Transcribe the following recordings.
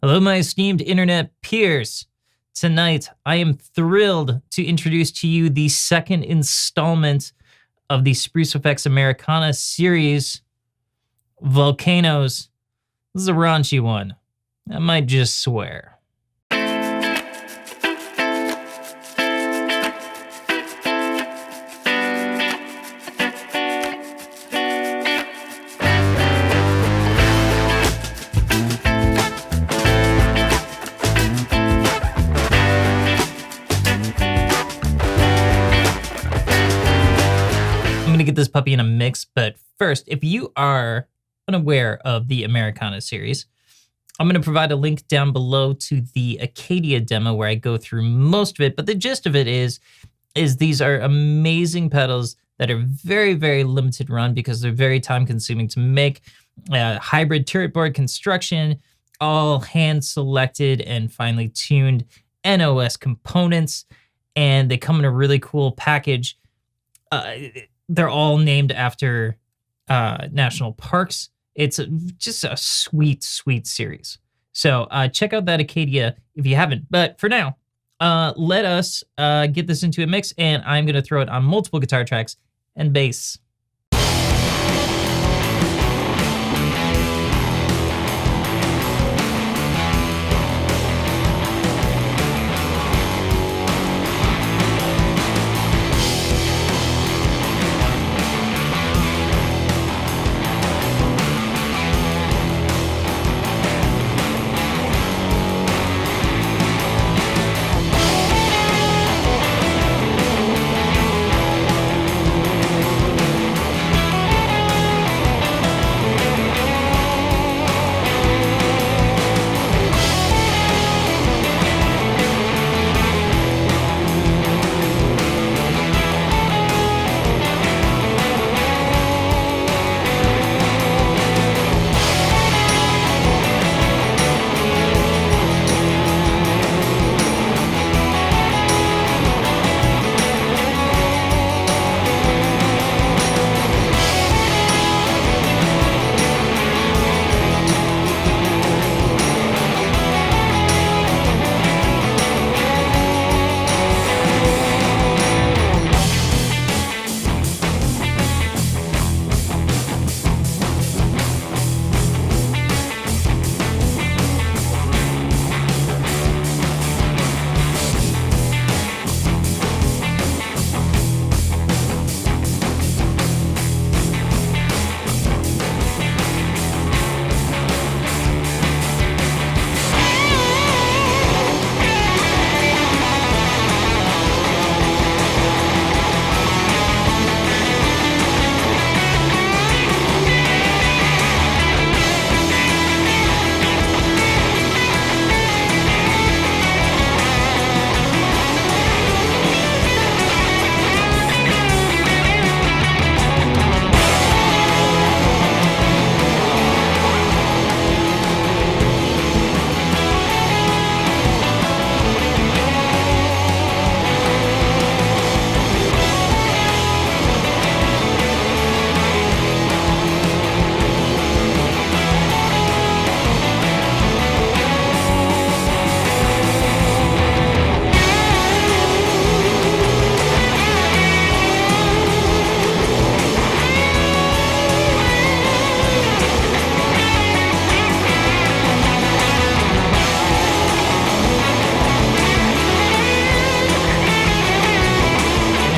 Hello, my esteemed internet peers. Tonight, I am thrilled to introduce to you the second installment of the Spruce Effects Americana series, Volcanoes. This is a raunchy one. I might just swear. Get this puppy in a mix, but first, if you are unaware of the Americana series, I'm going to provide a link down below to the Acadia demo where I go through most of it, but the gist of it is these are amazing pedals that are very, very limited run because they're very time consuming to make. Hybrid turret board construction, all hand selected and finely tuned NOS components, and they come in a really cool package. They're all named after national parks. It's just a sweet, sweet series. So check out that Acadia if you haven't. But for now, let us get this into a mix, and I'm going to throw it on multiple guitar tracks and bass.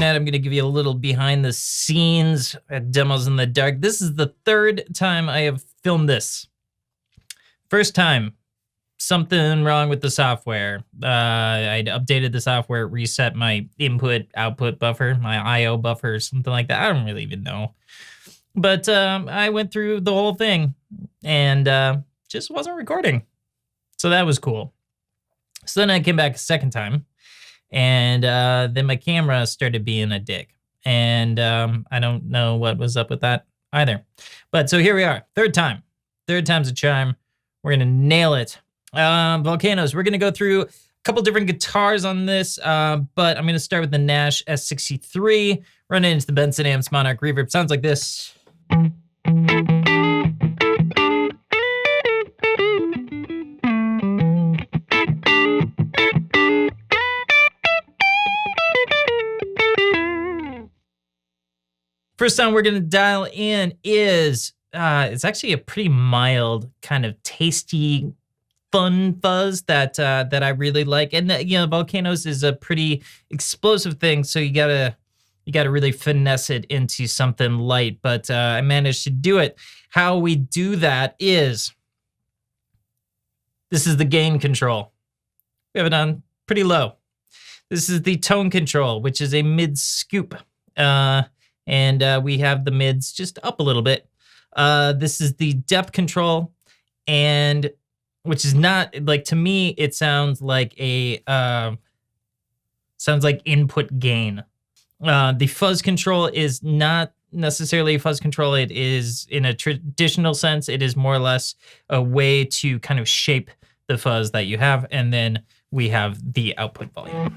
I'm going to give you a little behind the scenes at Demos in the Dark. This is the third time I have filmed this. First time, something wrong with the software. I'd updated the software, reset my input-output buffer, my I/O buffer, or something like that. I don't really even know. But I went through the whole thing and just wasn't recording. So that was cool. So then I came back a second time. And then my camera started being a dick. And I don't know what was up with that either. But so here we are, third time. Third time's a charm. We're going to nail it. Volcanoes, we're going to go through a couple different guitars on this, but I'm going to start with the Nash S-63, run it into the Benson amps, Monarch Reverb. Sounds like this. First sound we're gonna dial in is, it's actually a pretty mild, kind of tasty, fun fuzz that I really like. And Volcanoes is a pretty explosive thing, so you gotta really finesse it into something light. But I managed to do it. How we do that is, this is the gain control. We have it on pretty low. This is the tone control, which is a mid scoop. And we have the mids just up a little bit. This is the depth control, and which is not, like, to me, it sounds like input gain. The fuzz control is not necessarily a fuzz control. It is, in a traditional sense, it is more or less a way to kind of shape the fuzz that you have. And then we have the output volume.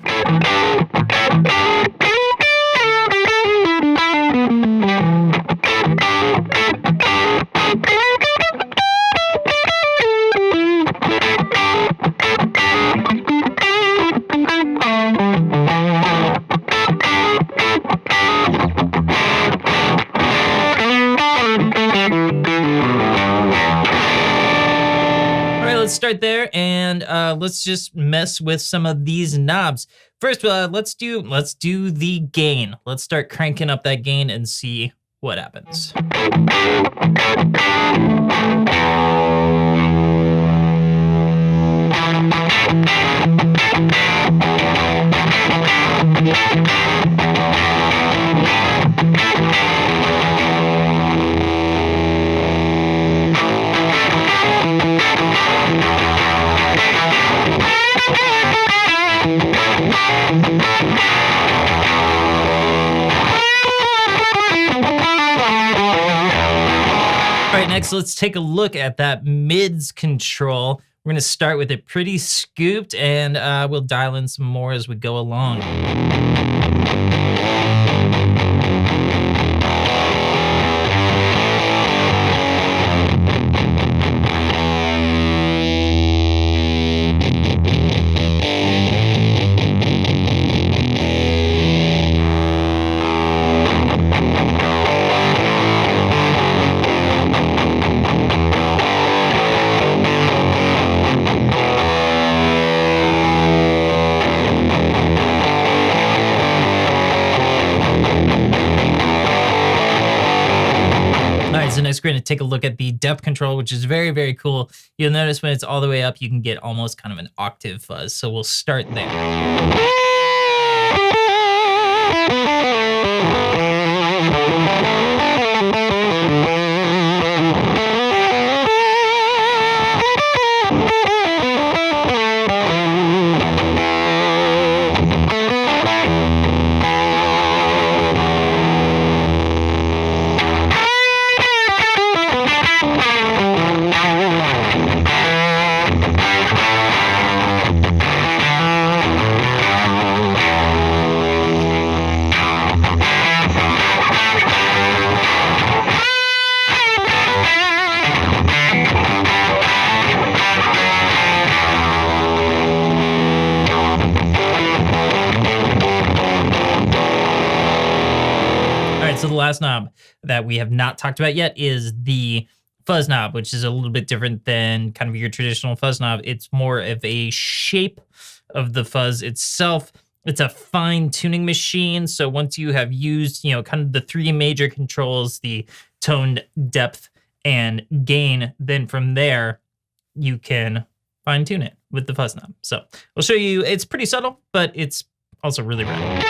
Let's start there, and let's just mess with some of these knobs. First, let's do the gain. Let's start cranking up that gain and see what happens. All right, next let's take a look at that mids control. We're gonna start with it pretty scooped, and we'll dial in some more as we go along. So next we're going to take a look at the depth control, which is very, very cool. You'll notice when it's all the way up, you can get almost kind of an octave fuzz. So we'll start there. So the last knob that we have not talked about yet is the fuzz knob, which is a little bit different than kind of your traditional fuzz knob. It's more of a shape of the fuzz itself. It's a fine tuning machine. So once you have used, kind of the three major controls, the tone, depth, and gain, then from there, you can fine tune it with the fuzz knob. So I'll show you, it's pretty subtle, but it's also really rad.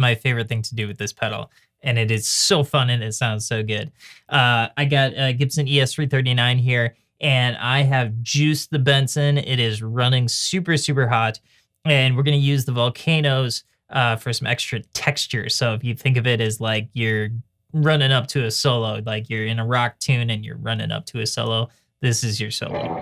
my favorite thing to do with this pedal. And it is so fun and it sounds so good. I got a Gibson ES-339 here, and I have juiced the Benson. It is running super, super hot. And we're going to use the Volcanoes for some extra texture. So if you think of it as like you're running up to a solo, like you're in a rock tune and you're running up to a solo, this is your solo.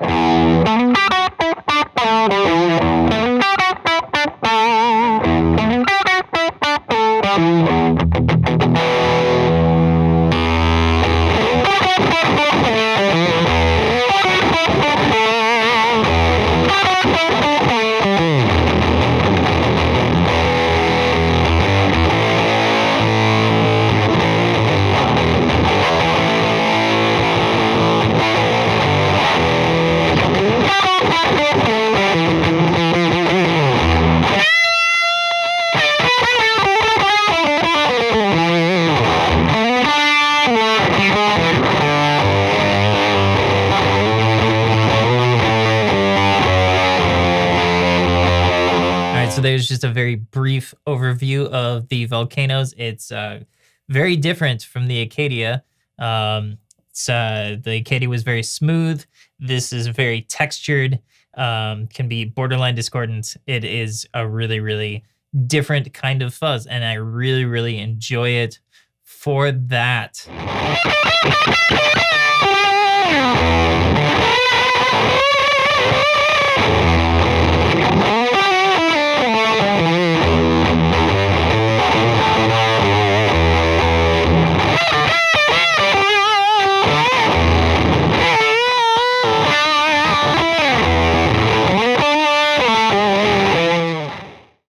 So there's just a very brief overview of the Volcanoes. It's very different from the Acadia. The Acadia was very smooth. This is very textured, can be borderline discordant. It is a really, really different kind of fuzz, and I really, really enjoy it for that.